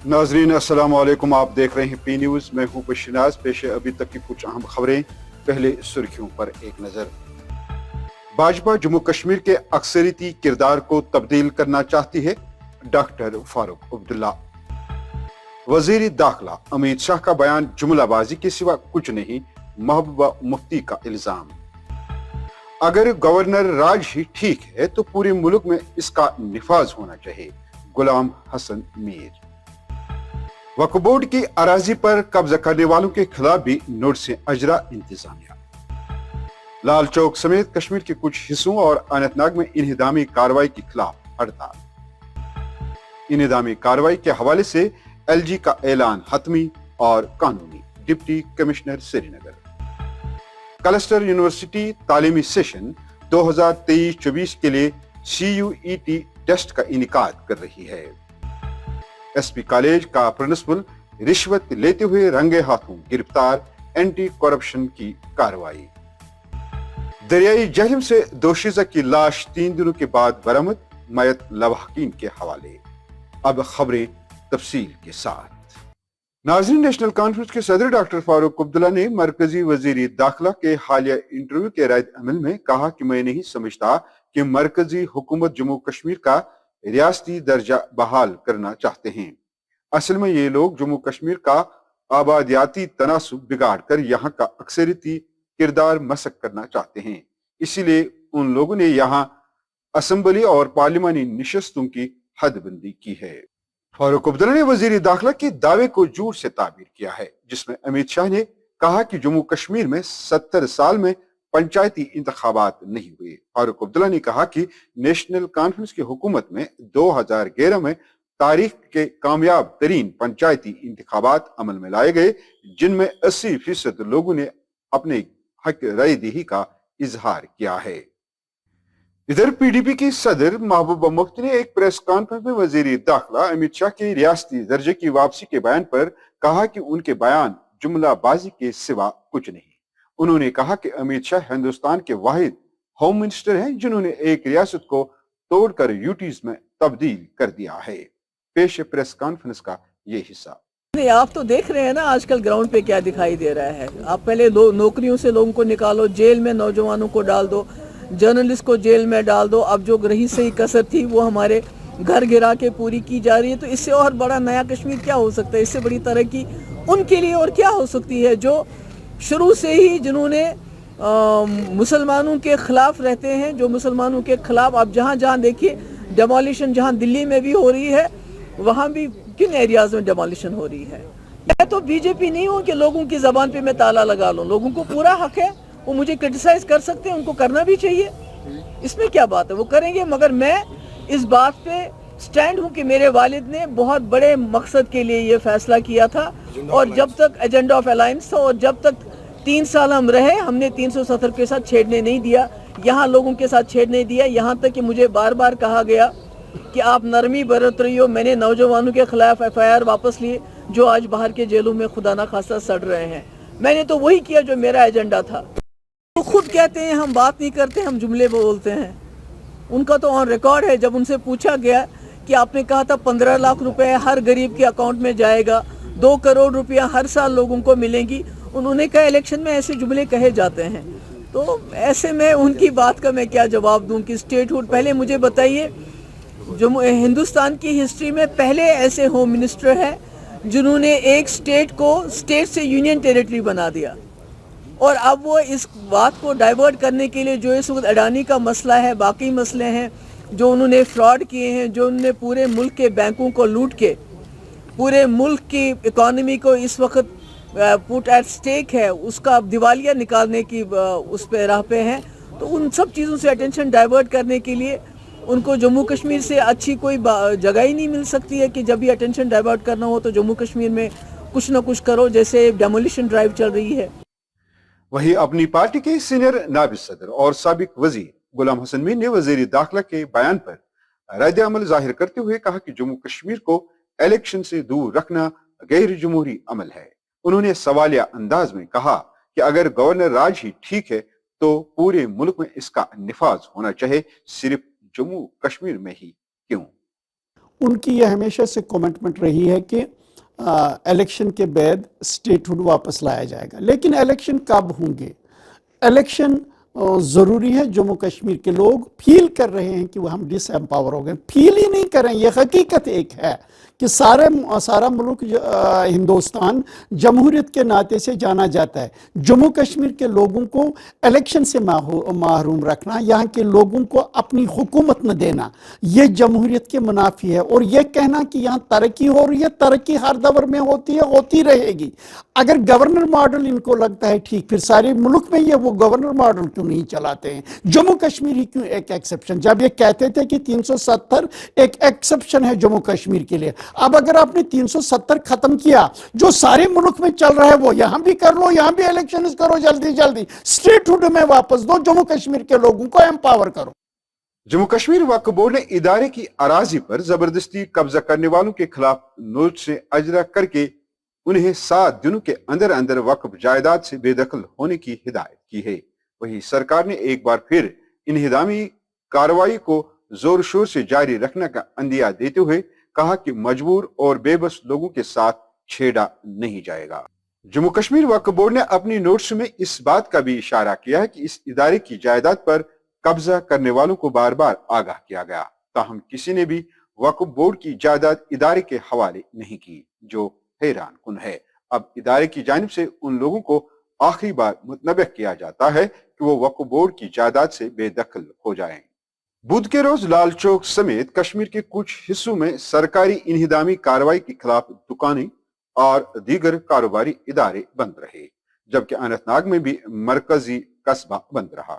नाजरीन अस्सलाम वालेकुम, आप देख रहे हैं पी न्यूज। मैं हूं बशनाज। पेश है अभी तक की कुछ अहम खबरें। पहले सुर्खियों पर एक नजर। भाजपा जम्मू कश्मीर के अक्सरियती किरदार को तब्दील करना चाहती है, डॉक्टर फारूक अब्दुल्ला। वजीर दाखिला अमित शाह का बयान जुमलाबाजी के सिवा कुछ नहीं, महबूबा मुफ्ती का इल्जाम। अगर गवर्नर राज ही ठीक है तो पूरे मुल्क में इसका निफाज होना चाहिए, गुलाम हसन मीर। वक्फ बोर्ड की अराजी पर कब्जा करने वालों के खिलाफ भी नोटिस अजरा इंतजामिया। लाल चौक समेत कश्मीर के कुछ हिस्सों और अनंतनाग में इन्हिदामी कार्रवाई के खिलाफ हड़ताल। इन्हिदामी कार्रवाई के हवाले से एलजी का ऐलान हतमी और कानूनी, deputy commissioner Srinagar. Cluster university तालीमी सेशन 2023-24 के लिए CUET टेस्ट का इनेकाद कर रही है। एसपी कॉलेज का प्रिंसिपल रिश्वत लेते हुए रंगे हाथों गिरफ्तार, एंटी करप्शन की कार्रवाई। दरियाई जहलम से दोशीजा की लाश 3 दिनों के बाद बरामद, मयत लवाहकीन के हवाले। अब खबरें तफसील के साथ। नाज़रीन, नेशनल कॉन्फ्रेंस के सदर डॉक्टर फारूक अब्दुल्ला ने मरकजी वजीर दाखिला के हालिया इंटरव्यू के रद्द अमल में कहा कि मैं नहीं समझता कि मरकजी हुकूमत जम्मू कश्मीर का रियासती दर्जा बहाल करना चाहते हैं। असल में ये लोग जम्मू कश्मीर का आबादियाती तनासुब बिगाड़ कर यहाँ का अक्सरियती किरदार मसक करना चाहते हैं। इसीलिए उन लोगों ने यहाँ असम्बली और पार्लिमानी निशस्तों की हदबंदी की है। फारूक अब्दुल्ला ने वजीर दाखिला के दावे को झूठ से ताबीर किया है, जिसमें अमित शाह ने कहा कि जम्मू कश्मीर में 70 साल में पंचायती इंतखाबात नहीं हुए। फारूक अब्दुल्ला ने कहा कि नेशनल कॉन्फ्रेंस की हुकूमत में 2011 में तारीख के कामयाब तरीन पंचायती इंतखाबात अमल में लाए गए, जिनमें 80% लोगों ने अपने हक राय दही का इजहार किया है। इधर पीडीपी की सदर महबूबा मुफ्ती ने एक प्रेस कॉन्फ्रेंस में वजीर दाखिला अमित शाह के रियासती दर्जे की वापसी के बयान पर कहा कि उनके बयान जुमलाबाजी के सिवा कुछ नहीं। उन्होंने कहा कि अमित शाह हिंदुस्तान के वाहिद होम मिनिस्टर हैं जिन्होंने एक रियासत को तोड़कर यूटीज में तब्दील कर दिया है। पेश प्रेस कॉन्फ्रेंस का ये हिस्सा। नहीं, आप तो देख रहे हैं ना आजकल ग्राउंड पे क्या दिखाई दे रहा है। आप पहले नौकरियों से लोगों को निकालो, जेल में नौजवानों को डाल दो, जर्नलिस्ट को जेल में डाल दो। अब जो रही सही कसर थी वो हमारे घर गिरा के पूरी की जा रही है। तो इससे और बड़ा नया कश्मीर क्या हो सकता है? इससे बड़ी तरक्की उनके लिए और क्या हो सकती है जो शुरू से ही जिन्होंने मुसलमानों के खिलाफ रहते हैं, जो मुसलमानों के खिलाफ आप जहाँ जहाँ देखिए डेमोलिशन, जहाँ दिल्ली में भी हो रही है वहाँ भी किन एरियाज में डेमोलिशन हो रही है। मैं तो बीजेपी नहीं हूँ कि लोगों की जबान पे मैं ताला लगा लूँ। लोगों को पूरा हक है, वो मुझे क्रिटिसाइज कर सकते हैं, उनको करना भी चाहिए, इसमें क्या बात है, वो करेंगे। मगर मैं इस बात पे स्टैंड हूँ कि मेरे वालिद ने बहुत बड़े मकसद के लिए ये फैसला किया था, और जब तक एजेंडा ऑफ अलायंस था, और जब तक 3 साल हम रहे, हमने 370 के साथ छेड़ने नहीं दिया, यहाँ लोगों के साथ छेड़ने दिया। यहाँ तक कि मुझे बार बार कहा गया कि आप नरमी बरत रही हो। मैंने नौजवानों के खिलाफ FIR वापस लिए जो आज बाहर के जेलों में खुदा ना खासा सड़ रहे हैं। मैंने तो वही किया जो मेरा एजेंडा था। वो खुद कहते हैं हम बात नहीं करते, हम जुमले बोलते हैं। उनका तो ऑन रिकॉर्ड है, जब उनसे पूछा गया कि आपने कहा था 15 लाख रुपए हर गरीब के अकाउंट में जाएगा, 2 करोड़ रुपया हर साल लोगों को मिलेंगी, उन्होंने कहा इलेक्शन में ऐसे जुमले कहे जाते हैं। तो ऐसे में उनकी बात का मैं क्या जवाब दूं कि स्टेटहुड। पहले मुझे बताइए, जो हिंदुस्तान की हिस्ट्री में पहले ऐसे होम मिनिस्टर हैं जिन्होंने एक स्टेट को स्टेट से यूनियन टेरिटरी बना दिया, और अब वो इस बात को डाइवर्ट करने के लिए जो इस वक्त अडानी का मसला है, बाकी मसले हैं, जो उन्होंने फ्रॉड किए हैं, जो उन्होंने पूरे मुल्क के बैंकों को लूट के पूरे मुल्क की इकॉनमी को इस वक्त पुट एट स्टेक है, उसका दिवालिया निकालने की उस पे राह पे हैं। तो उन सब चीज़ों से अटेंशन डाइवर्ट करने के लिए उनको जम्मू कश्मीर से अच्छी कोई जगह ही नहीं मिल सकती है कि जब भी अटेंशन डाइवर्ट करना हो तो जम्मू कश्मीर में कुछ ना कुछ करो, जैसे डेमोलिशन ड्राइव चल रही है। वहीं अपनी पार्टी के सीनियर नायब सदर और साबिक वजीर गुलाम हसन मीर ने वजीर दाखिला के बयान पर रद्द अमल जाहिर करते हुए कहा कि जम्मू कश्मीर को इलेक्शन से दूर रखना गैर जमहूरी अमल है। उन्होंने सवालिया अंदाज में कहा कि अगर गवर्नर राज ही ठीक है तो पूरे मुल्क में इसका निफाज होना चाहिए, सिर्फ जम्मू कश्मीर में ही क्यों। ان کی یہ ہمیشہ سے کمٹمنٹ رہی ہے کہ الیکشن کے بعد اسٹیٹ ہوڈ واپس لایا جائے گا. لیکن الیکشن کب ہوں گے؟ الیکشن ضروری ہے. جموں کشمیر کے لوگ فیل کر رہے ہیں کہ وہ ہم ڈس ایمپاور ہو گئے. فیل ہی نہیں کریں, یہ حقیقت ایک ہے کہ سارا ملک ہندوستان جمہوریت کے ناطے سے جانا جاتا ہے. جموں کشمیر کے لوگوں کو الیکشن سے محروم رکھنا, یہاں کے لوگوں کو اپنی حکومت نہ دینا, یہ جمہوریت کے منافی ہے. اور یہ کہنا کہ یہاں ترقی ہو رہی ہے, ترقی ہر دور میں ہوتی ہے, ہوتی رہے گی. اگر گورنر ماڈل ان کو لگتا ہے ٹھیک, پھر سارے ملک میں یہ وہ گورنر ماڈل کیوں نہیں چلاتے ہیں؟ جموں کشمیر ہی کیوں ایک ایکسیپشن؟ جب یہ کہتے تھے کہ 370 ایک ایکسیپشن ہے جموں کشمیر کے لیے, اب اگر آپ نے 370 ختم کیا, جو سارے ملک میں چل رہا ہے وہ یہاں بھی کر لو, یہاں بھی الیکشنز کرو, جلدی جلدی اسٹیٹ ہوڈ میں واپس دو, جموں کشمیر کے لوگوں کو ایمپاور کرو. جموں کشمیر وقف بورڈ نے ادارے کی اراضی پر زبردستی قبضہ کرنے والوں کے خلاف نوٹس سے اجرا کر کے انہیں 7 دنوں کے اندر اندر وقف جائیداد سے بے دخل ہونے کی ہدایت کی ہے. وہی سرکار نے ایک بار پھر انہدامی کارروائی کو زور شور سے جاری رکھنے کا عندیہ دیتے ہوئے کہا کہ مجبور اور بے بس لوگوں کے ساتھ چھیڑا نہیں جائے گا. جموں کشمیر وقف بورڈ نے اپنی نوٹس میں اس بات کا بھی اشارہ کیا ہے کہ اس ادارے کی جائیداد پر قبضہ کرنے والوں کو بار بار آگاہ کیا گیا, تاہم کسی نے بھی وقف بورڈ کی جائیداد ادارے کے حوالے نہیں کی, جو حیران کن ہے. اب ادارے کی جانب سے ان لوگوں کو آخری بار متنبہ کیا جاتا ہے کہ وہ وقف بورڈ کی جائیداد سے بے دخل ہو جائیں. بدھ کے روز لال چوک سمیت کشمیر کے کچھ حصوں میں سرکاری انہدامی کارروائی کے خلاف دکانیں اور دیگر کاروباری ادارے بند رہے, جبکہ اننت ناگ میں بھی مرکزی قصبہ بند رہا.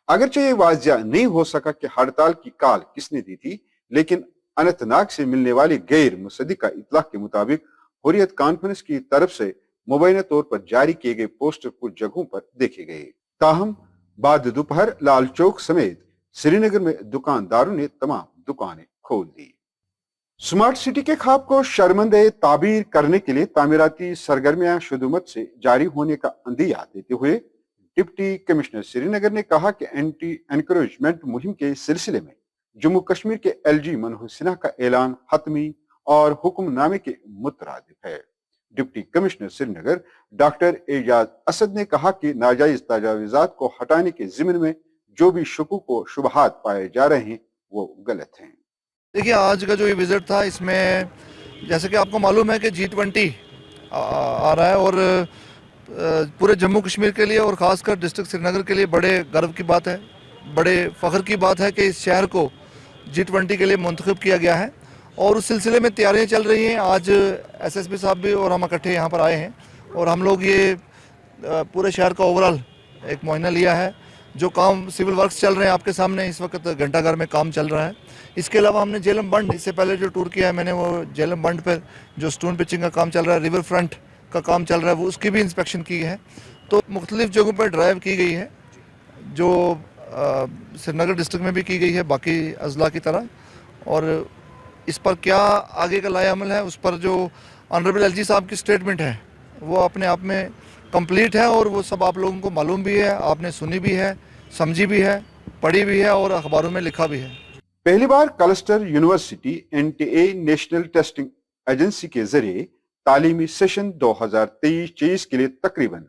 اگرچہ یہ واضح نہیں ہو سکا کہ ہڑتال کی کال کس نے دی تھی, لیکن اننت ناگ سے ملنے والی غیر مصدقہ اطلاع کے مطابق حریت کانفرنس کی طرف سے مبینہ طور پر جاری کیے گئے پوسٹر کچھ جگہوں پر دیکھے گئے. تاہم بعد دوپہر لال چوک سمیت سری نگر میں دکانداروں نے تمام دکانیں کھول دی. سمارٹ سٹی کے خواب کو شرمندہ تعبیر کرنے کے لیے تعمیراتی سرگرمیاں شدومت سے جاری ہونے کا عندیہ دیتے ہوئے ڈپٹی کمشنر سری نگر نے کہا کہ اینٹی انکریجمنٹ مہم کے سلسلے میں جموں کشمیر کے ایل جی منوہر سنہا کا اعلان حتمی اور حکم نامے کے مترادف ہے. ڈپٹی کمشنر سری نگر ڈاکٹر اعجاز اسد نے کہا کہ ناجائز تجاوزات کو ہٹانے کے ضمن میں جو بھی شکوک و شبہات پائے جا رہے ہیں وہ غلط ہیں. دیکھیے, آج کا جو یہ وزٹ تھا, اس میں جیسے کہ آپ کو معلوم ہے کہ G20 آ رہا ہے, اور پورے جموں کشمیر کے لیے اور خاص کر ڈسٹرکٹ سری نگر کے لیے بڑے گرو کی بات ہے, بڑے فخر کی بات ہے کہ اس شہر کو G20 کے لیے منتخب کیا گیا ہے, اور اس سلسلے میں تیاریاں چل رہی ہیں. آج ایس ایس پی صاحب بھی اور ہم اکٹھے یہاں پر آئے ہیں, اور ہم لوگ یہ پورے شہر کا اوورال ایک معائنہ لیا ہے. جو کام سول ورکس چل رہے ہیں آپ کے سامنے اس وقت گھنٹہ گھر میں کام چل رہا ہے. اس کے علاوہ ہم نے جیلم بنڈ, اس سے پہلے جو ٹور کیا ہے میں نے, وہ جیلم بنڈ پر جو سٹون پچنگ کا کام چل رہا ہے, ریور فرنٹ کا کام چل رہا ہے, وہ اس کی بھی انسپیکشن کی ہے. تو مختلف جگہوں پر ڈرائیو کی گئی ہے, جو سری نگر ڈسٹرکٹ میں بھی کی گئی ہے باقی اضلاع کی طرح. اور اس پر کیا آگے کا لائے عمل ہے, اس پر جو آنریبل ایل جی صاحب کی سٹیٹمنٹ ہے وہ اپنے آپ میں کمپلیٹ ہے, اور وہ سب آپ لوگوں کو معلوم بھی ہے, آپ نے سنی بھی ہے, سمجھی بھی ہے, پڑھی بھی ہے, اور اخباروں میں لکھا بھی ہے. پہلی بار cluster university NTA national testing agency کے ذریعے تعلیمی سیشن 2023-24 کے لیے تقریباً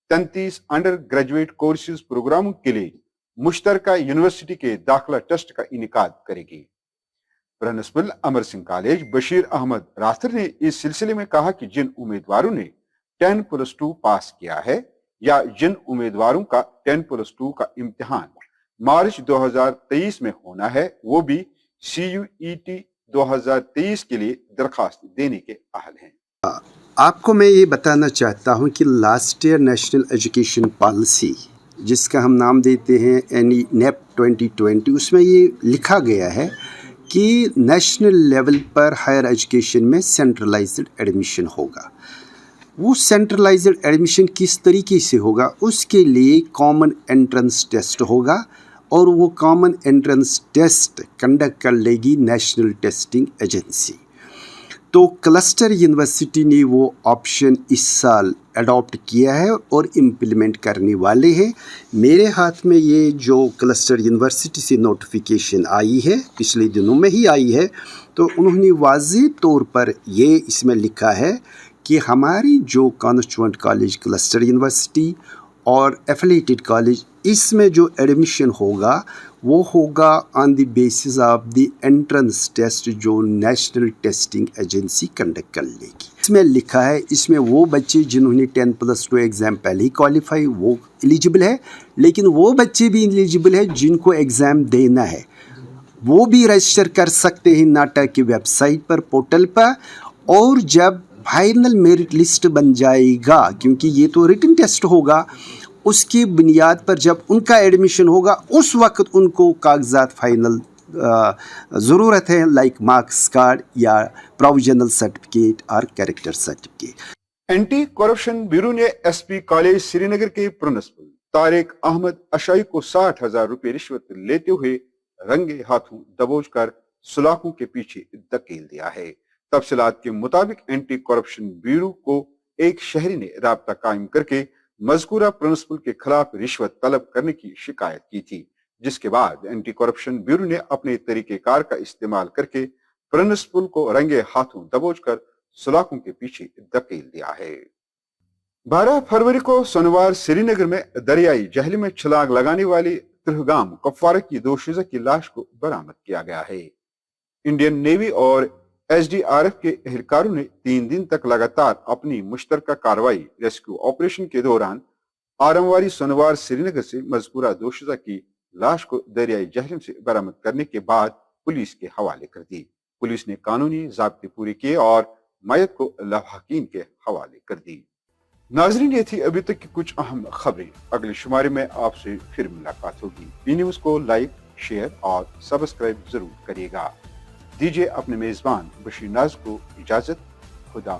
33 انڈر گریجویٹ کورسز پروگراموں کے لیے مشترکہ یونیورسٹی کے داخلہ ٹیسٹ کا انعقاد کرے گی. پرنسپل امر سنگھ کالج بشیر احمد راتھر نے اس سلسلے میں کہا کہ جن امیدواروں نے 10+2 پاس کیا ہے یا جن امیدواروں کا 10+2 کا امتحان مارچ 2023 میں ہونا ہے, وہ بھی CUET 2023 کے لیے درخواست دینے کے اہل ہیں. آپ کو میں یہ بتانا چاہتا ہوں کہ last year national education policy جس کا ہم نام دیتے ہیں NEP 2020, اس میں یہ لکھا گیا ہے کہ نیشنل لیول پر ہائر ایجوکیشن میں سینٹرلائزڈ ایڈمیشن ہوگا. وہ سینٹرلائزڈ ایڈمیشن کس طریقے سے ہوگا, اس کے لیے کامن انٹرنس ٹیسٹ ہوگا, اور وہ کامن انٹرنس ٹیسٹ کنڈکٹ کر لے گی نیشنل ٹیسٹنگ ایجنسی. تو کلسٹر یونیورسٹی نے وہ آپشن اس سال अडॉप्ट किया है और इम्प्लीमेंट करने वाले हैं। मेरे हाथ में ये जो क्लस्टर यूनिवर्सिटी से नोटिफिकेशन आई है, पिछले दिनों में ही आई है, तो उन्होंने वाज़ेह तौर पर ये इसमें लिखा है कि हमारी जो कॉन्स्टिट्यूएंट कॉलेज क्लस्टर यूनिवर्सिटी और एफिलिएटेड कॉलेज, इसमें जो एडमिशन होगा वो होगा on the basis of the entrance test जो नेशनल टेस्टिंग एजेंसी कंडक्ट कर लेगी। इसमें लिखा है, इसमें वो बच्चे जिन्होंने 10+2 एग्ज़ाम पहले ही क्वालिफाई वो एलिजिबल है, लेकिन वो बच्चे भी एलिजिबल है जिनको एग्ज़ाम देना है, वो भी रजिस्टर कर सकते हैं नाटा की वेबसाइट पर, पोर्टल पर। और जब फाइनल मेरिट लिस्ट बन जाएगा, क्योंकि ये तो रिटन टेस्ट होगा, उसकी बुनियाद पर जब उनका एडमिशन होगा उस वक्त उनको कागजात फाइनल ज़रूरत है, लाइक मार्क्स कार्ड या प्रोविजनल सर्टिफिकेट और character certificate. Anti corruption bureau ने एसपी कॉलेज श्रीनगर के प्रिंसिपल तारिक अहमद अशाई को 60,000 रुपए रिश्वत लेते हुए रंगे हाथों दबोच कर सुलाखों के पीछे धकेल दिया है। तफसीलात के मुताबिक एंटी करप्शन ब्यूरो को एक शहरी ने राब्ता कायम करके मजकूरा प्रिंसिपल के खिलाफ रिश्वत तलब करने की शिकायत की थी, जिसके बाद एंटी करप्शन ब्यूरो ने अपने तरीकेकार का इस्तेमाल करके प्रिंसिपल को रंगे हाथों दबोचकर सुलाखों के पीछे धकेल दिया है। 12 फरवरी को सोमवार श्रीनगर में दरियाई जहली में छलांग लगाने वाली त्रिहगाम कफ्वारा की 2 शुजा की लाश को बरामद किया गया है। इंडियन नेवी और एसडीआरएफ के एहलकारों ने 3 दिन तक लगातार अपनी मुश्तरका कार्रवाई रेस्क्यू ऑपरेशन के दौरान आरमवारी सोनवार श्रीनगर से मजकूरा 2 शुजा की लाश को दरियाई जहलम से बरामद करने के बाद पुलिस के हवाले कर दी। पुलिस ने कानूनी ज़ाब्ते पूरे किए और मैयत को लवाहकीन के हवाले कर दी। नाजरीन, ये थी अभी तक की कुछ अहम खबरें। अगले शुमारे में आपसे फिर मुलाकात होगी। बी न्यूज़ को लाइक, शेयर और सब्सक्राइब जरूर करिएगा। दीजिए अपने मेजबान बशीर नाज को इजाजत। खुदा